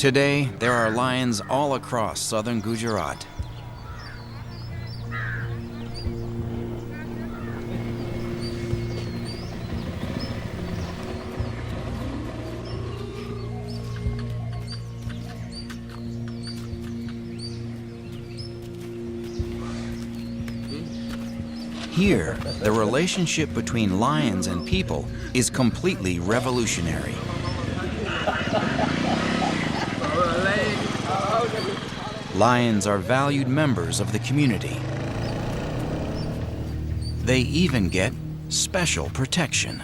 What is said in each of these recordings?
Today, there are lions all across southern Gujarat. Here, the relationship between lions and people is completely revolutionary. Lions are valued members of the community. They even get special protection.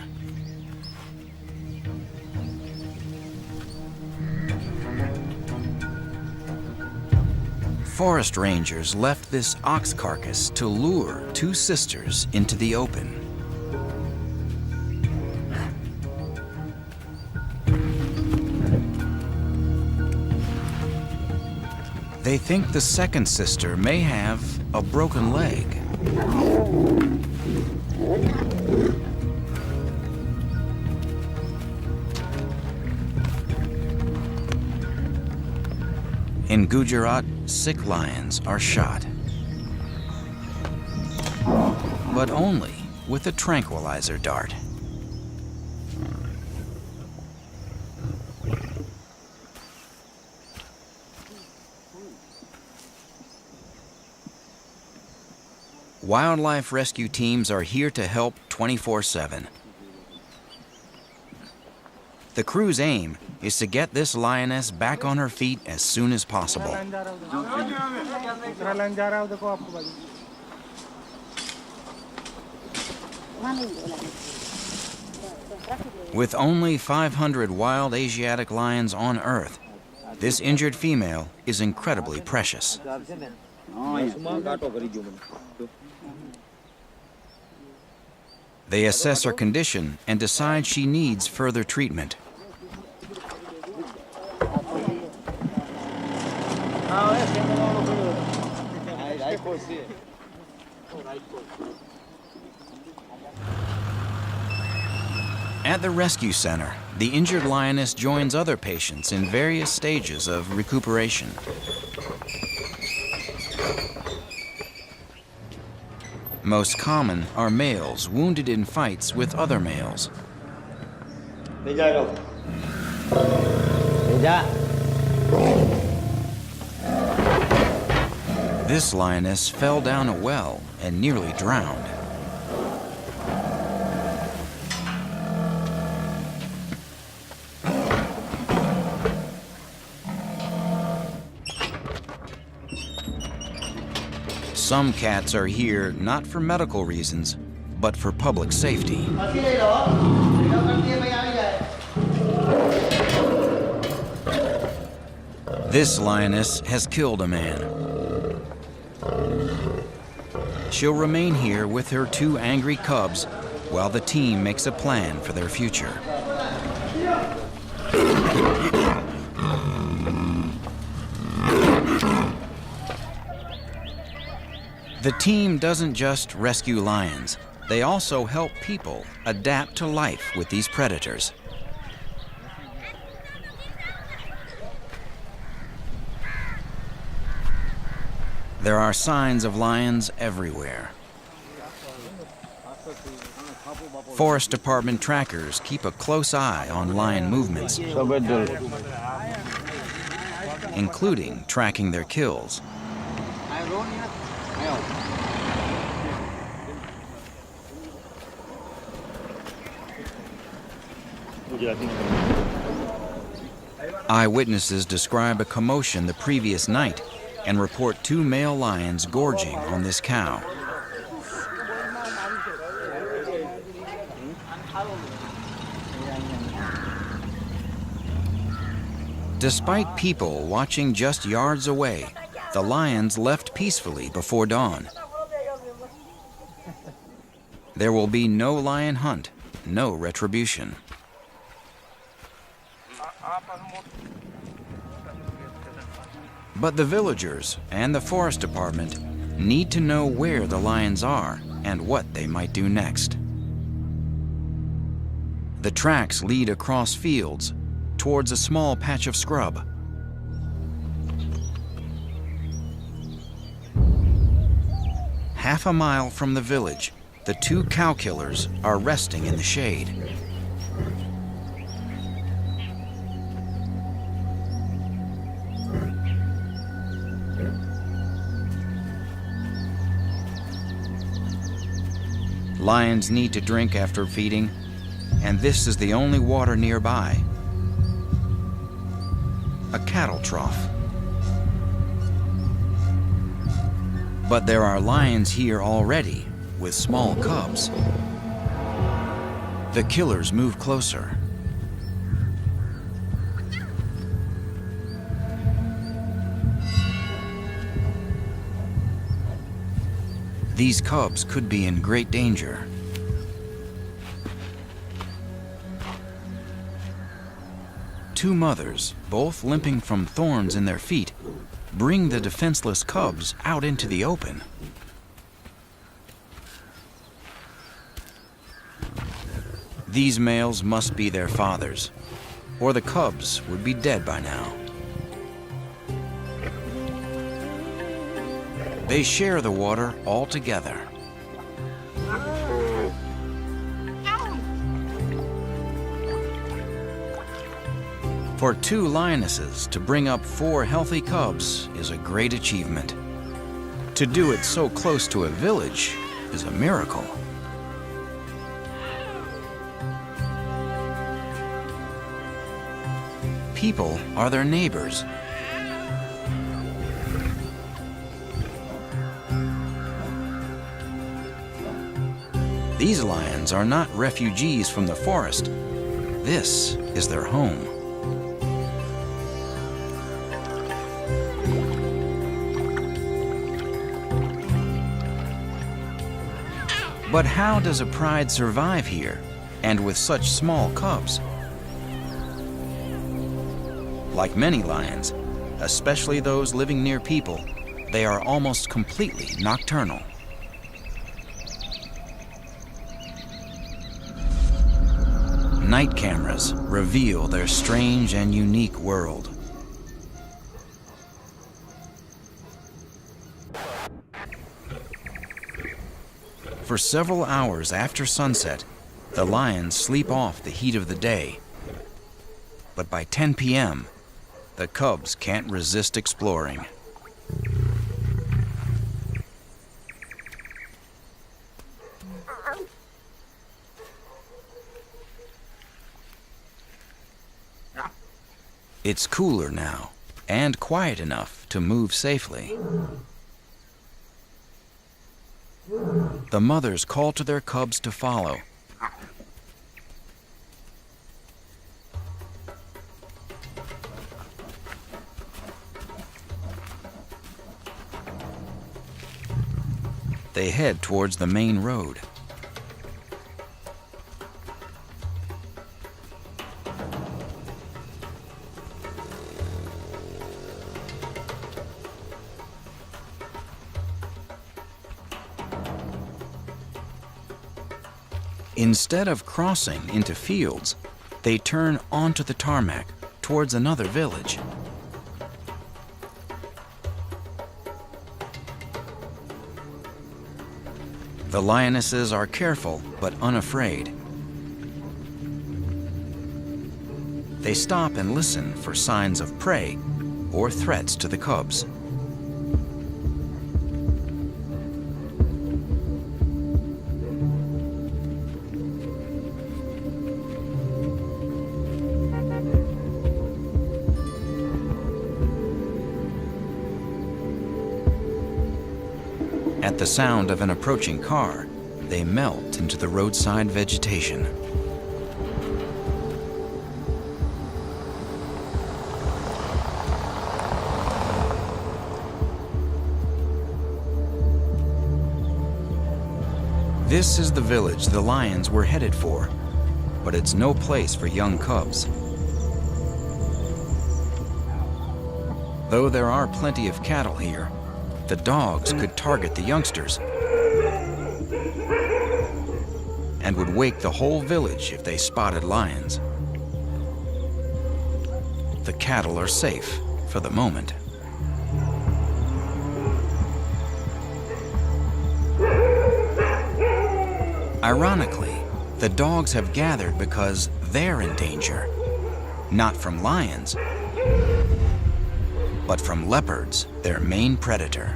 Forest rangers left this ox carcass to lure two sisters into the open. They think the second sister may have a broken leg. In Gujarat, sick lions are shot, but only with a tranquilizer dart. Wildlife rescue teams are here to help 24/7. The crew's aim is to get this lioness back on her feet as soon as possible. With only 500 wild Asiatic lions on Earth, this injured female is incredibly precious. They assess her condition and decide she needs further treatment. At the rescue center, the injured lioness joins other patients in various stages of recuperation. Most common are males wounded in fights with other males. This lioness fell down a well and nearly drowned. Some cats are here not for medical reasons, but for public safety. This lioness has killed a man. She'll remain here with her two angry cubs while the team makes a plan for their future. The team doesn't just rescue lions, they also help people adapt to life with these predators. There are signs of lions everywhere. Forest Department trackers keep a close eye on lion movements, including tracking their kills. Eyewitnesses describe a commotion the previous night and report two male lions gorging on this cow. Despite people watching just yards away, the lions left peacefully before dawn. There will be no lion hunt, no retribution. But the villagers and the Forest Department need to know where the lions are and what they might do next. The tracks lead across fields towards a small patch of scrub. half a mile from the village, the two cow killers are resting in the shade. Lions need to drink after feeding, and this is the only water nearby. A cattle trough. But there are lions here already, with small cubs. The killers move closer. These cubs could be in great danger. Two mothers, both limping from thorns in their feet, bring the defenseless cubs out into the open. These males must be their fathers, or the cubs would be dead by now. They share the water all together. For two lionesses to bring up 4 healthy cubs is a great achievement. To do it so close to a village is a miracle. People are their neighbors. These lions are not refugees from the forest. This is their home. But how does a pride survive here, and with such small cubs? Like many lions, especially those living near people, they are almost completely nocturnal. Night cameras reveal their strange and unique world. For several hours after sunset, the lions sleep off the heat of the day. But by 10 p.m., the cubs can't resist exploring. It's cooler now, and quiet enough to move safely. The mothers call to their cubs to follow. They head towards the main road. Instead of crossing into fields, they turn onto the tarmac towards another village. The lionesses are careful but unafraid. They stop and listen for signs of prey or threats to the cubs. At the sound of an approaching car, they melt into the roadside vegetation. This is the village the lions were headed for, but it's no place for young cubs. Though there are plenty of cattle here, the dogs could target the youngsters and would wake the whole village if they spotted lions. The cattle are safe for the moment. Ironically, the dogs have gathered because they're in danger, not from lions, but from leopards, their main predator.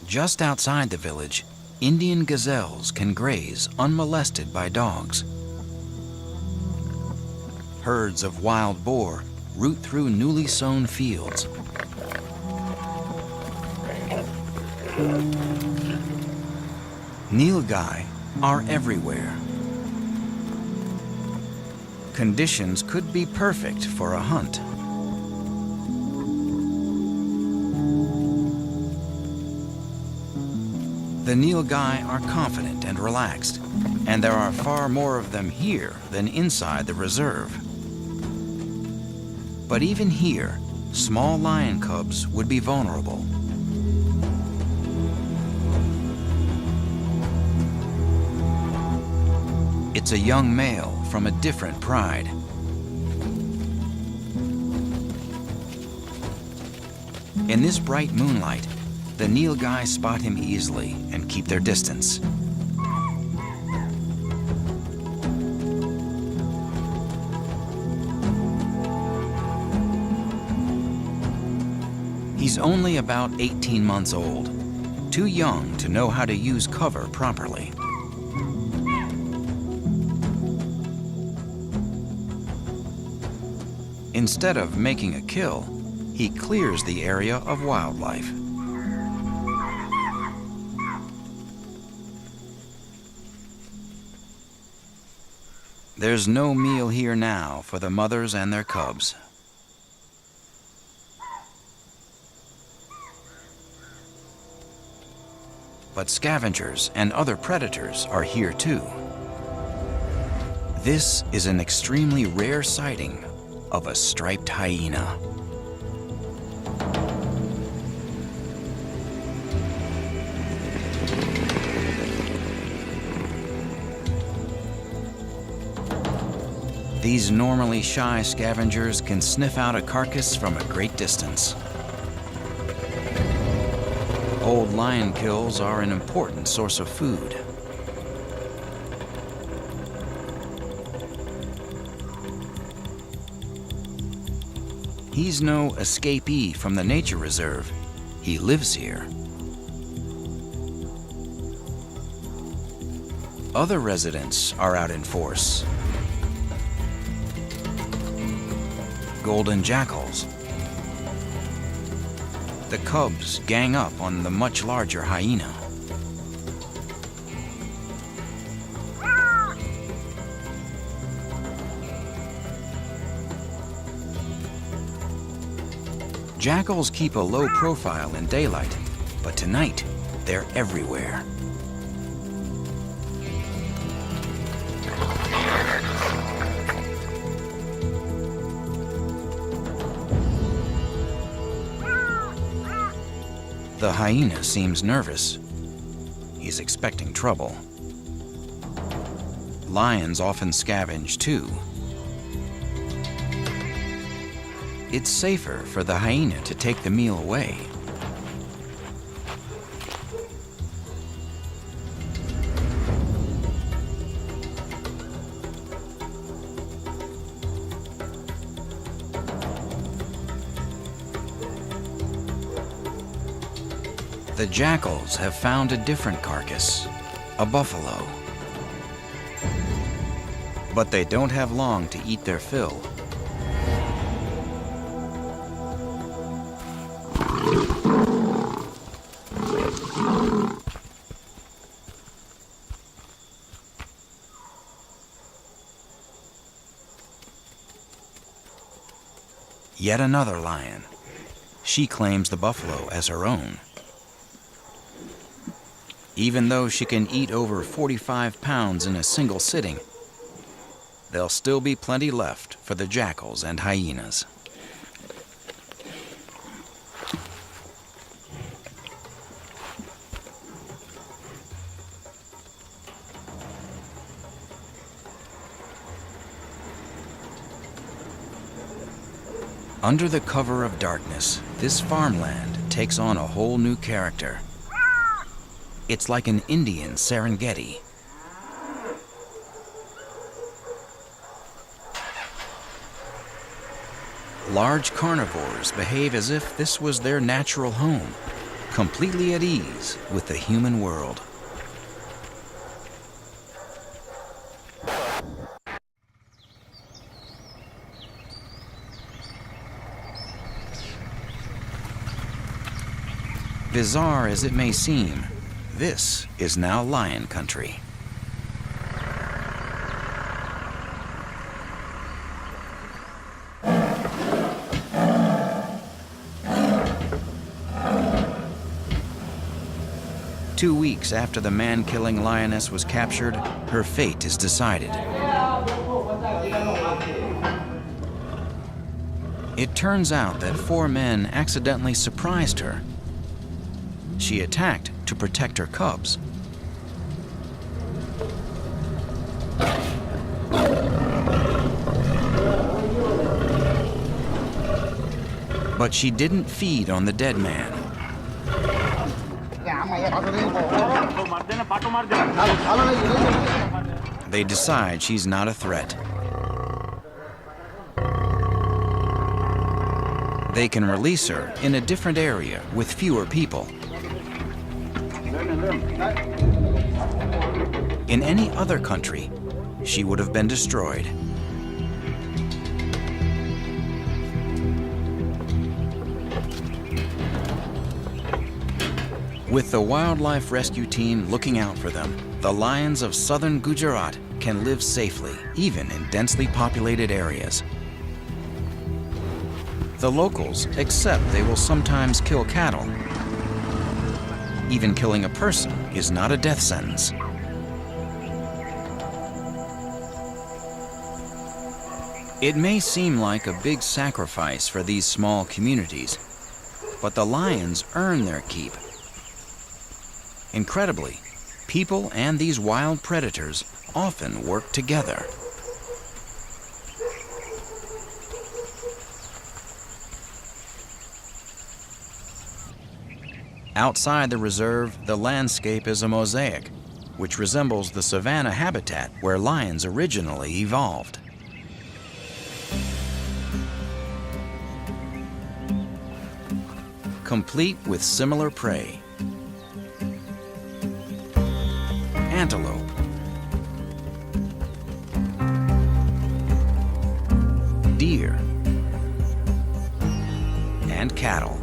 Just outside the village, Indian gazelles can graze unmolested by dogs. Herds of wild boar root through newly sown fields. Nilgai are everywhere. Conditions could be perfect for a hunt. The Nilgai are confident and relaxed, and there are far more of them here than inside the reserve. But even here, small lion cubs would be vulnerable. It's a young male from a different pride. In this bright moonlight, the Nilgai spot him easily and keep their distance. He's only about 18 months old, too young to know how to use cover properly. Instead of making a kill, he clears the area of wildlife. There's no meal here now for the mothers and their cubs. But scavengers and other predators are here too. This is an extremely rare sighting of a striped hyena. These normally shy scavengers can sniff out a carcass from a great distance. Old lion kills are an important source of food. He's no escapee from the nature reserve. He lives here. Other residents are out in force. Golden jackals. The cubs gang up on the much larger hyena. Jackals keep a low profile in daylight, but tonight they're everywhere. The hyena seems nervous. He's expecting trouble. Lions often scavenge too. It's safer for the hyena to take the meal away. The jackals have found a different carcass, a buffalo. But they don't have long to eat their fill. Yet another lion. She claims the buffalo as her own. Even though she can eat over 45 pounds in a single sitting, there'll still be plenty left for the jackals and hyenas. Under the cover of darkness, this farmland takes on a whole new character. It's like an Indian Serengeti. Large carnivores behave as if this was their natural home, completely at ease with the human world. Bizarre as it may seem, this is now lion country. Two weeks after the man-killing lioness was captured, her fate is decided. It turns out that 4 men accidentally surprised her. She attacked to protect her cubs. But she didn't feed on the dead man. They decide she's not a threat. They can release her in a different area with fewer people. In any other country, she would have been destroyed. With the wildlife rescue team looking out for them, the lions of southern Gujarat can live safely, even in densely populated areas. The locals accept they will sometimes kill cattle. Even killing a person is not a death sentence. It may seem like a big sacrifice for these small communities, but the lions earn their keep. Incredibly, people and these wild predators often work together. Outside the reserve, the landscape is a mosaic, which resembles the savanna habitat where lions originally evolved. Complete with similar prey. Antelope, deer, and cattle.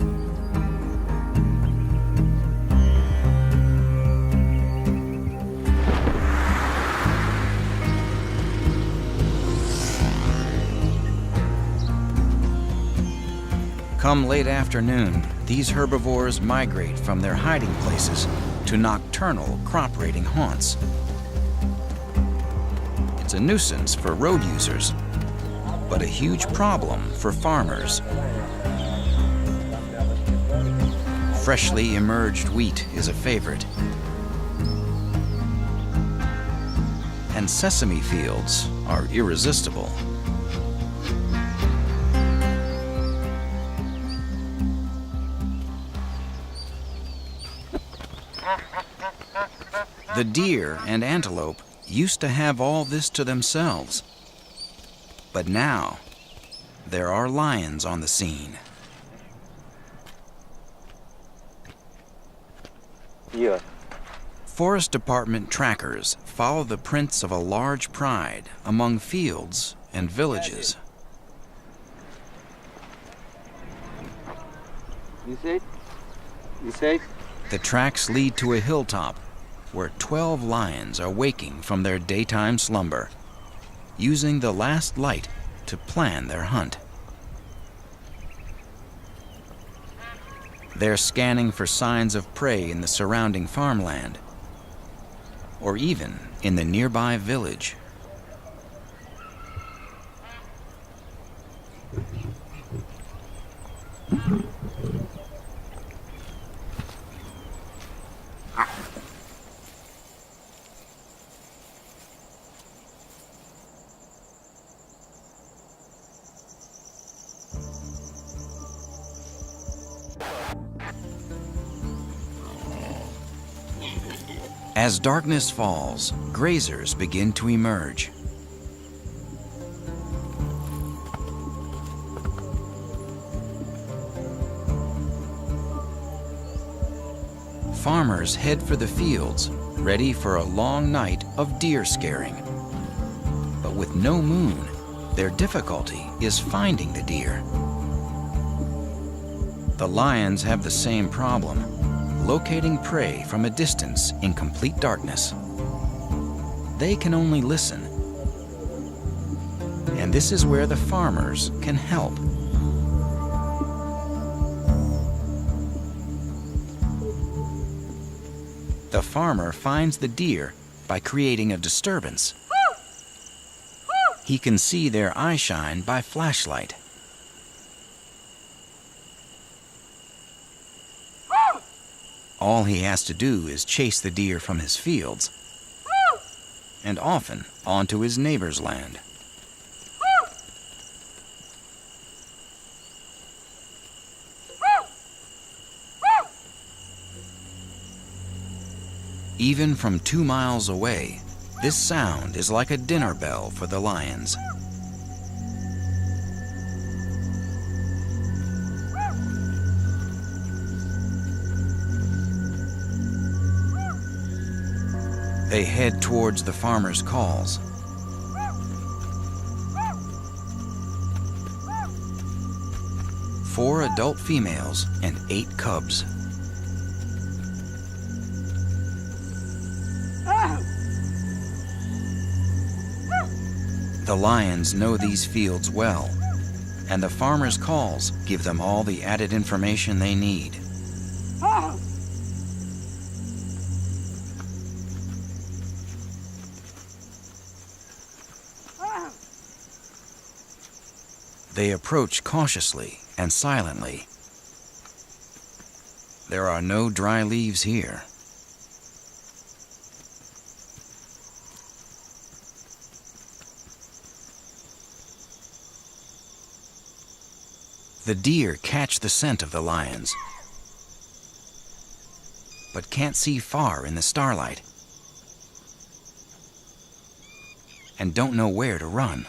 Come late afternoon, these herbivores migrate from their hiding places to nocturnal crop-raiding haunts. It's a nuisance for road users, but a huge problem for farmers. Freshly emerged wheat is a favorite. And sesame fields are irresistible. The deer and antelope used to have all this to themselves. But now, there are lions on the scene. Yeah. Forest Department trackers follow the prints of a large pride among fields and villages. You see? You see? The tracks lead to a hilltop where 12 lions are waking from their daytime slumber, using the last light to plan their hunt. They're scanning for signs of prey in the surrounding farmland, or even in the nearby village. As darkness falls, grazers begin to emerge. Farmers head for the fields, ready for a long night of deer scaring. But with no moon, their difficulty is finding the deer. The lions have the same problem, locating prey from a distance in complete darkness. They can only listen. And this is where the farmers can help. The farmer finds the deer by creating a disturbance. He can see their eyeshine by flashlight. All he has to do is chase the deer from his fields, and often onto his neighbor's land. Even from 2 miles away, this sound is like a dinner bell for the lions. They head towards the farmer's calls. Four adult females and 8 cubs. The lions know these fields well, and the farmer's calls give them all the added information they need. They approach cautiously and silently. There are no dry leaves here. The deer catch the scent of the lions, but can't see far in the starlight, and don't know where to run.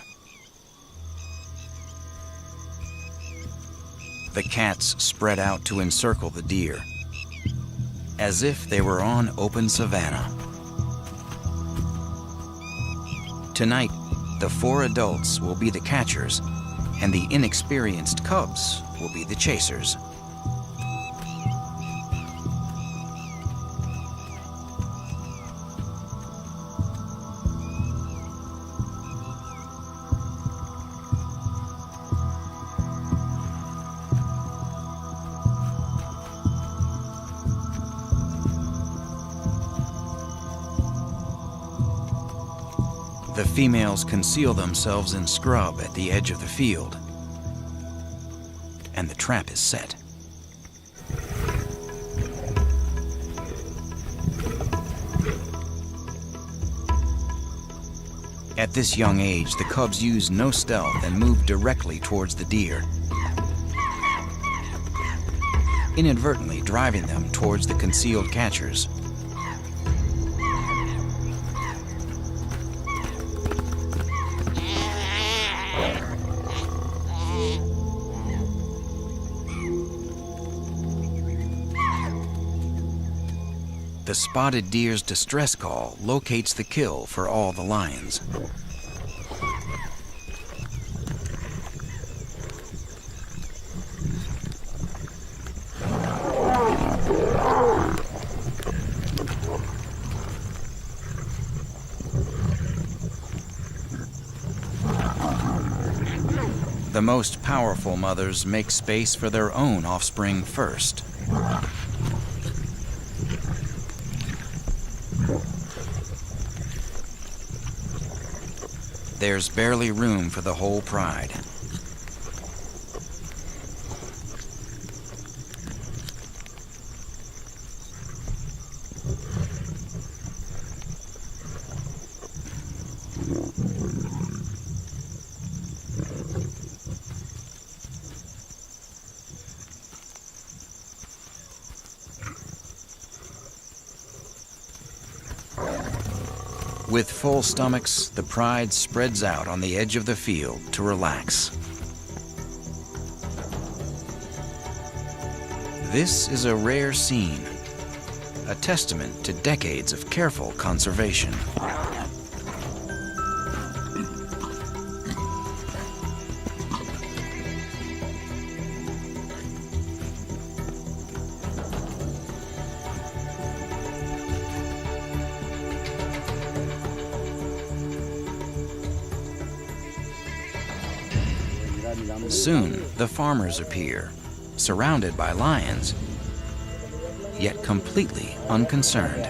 The cats spread out to encircle the deer, as if they were on open savanna. Tonight, the 4 adults will be the catchers, and the inexperienced cubs will be the chasers. The females conceal themselves in scrub at the edge of the field, and the trap is set. At this young age, the cubs use no stealth and move directly towards the deer, inadvertently driving them towards the concealed catchers. The spotted deer's distress call locates the kill for all the lions. The most powerful mothers make space for their own offspring first. There's barely room for the whole pride. With full stomachs, the pride spreads out on the edge of the field to relax. This is a rare scene, a testament to decades of careful conservation. Soon, the farmers appear, surrounded by lions, yet completely unconcerned.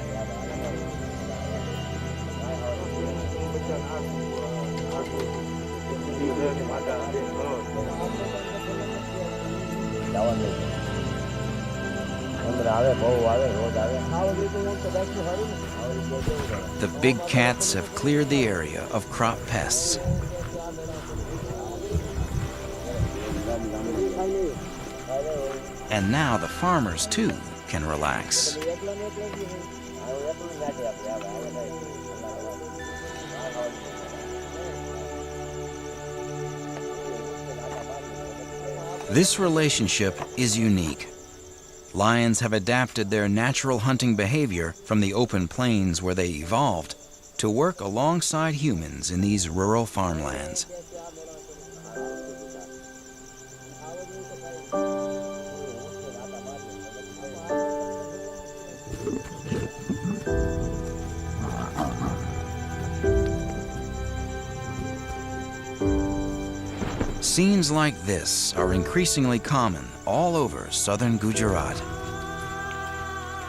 The big cats have cleared the area of crop pests. And now the farmers, too, can relax. This relationship is unique. Lions have adapted their natural hunting behavior from the open plains where they evolved to work alongside humans in these rural farmlands. Scenes like this are increasingly common all over southern Gujarat.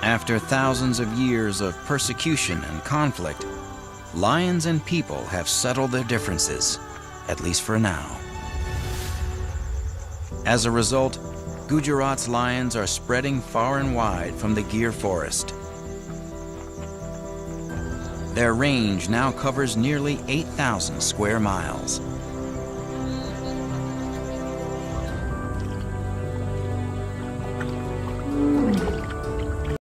After thousands of years of persecution and conflict, lions and people have settled their differences, at least for now. As a result, Gujarat's lions are spreading far and wide from the Gir forest. Their range now covers nearly 8,000 square miles.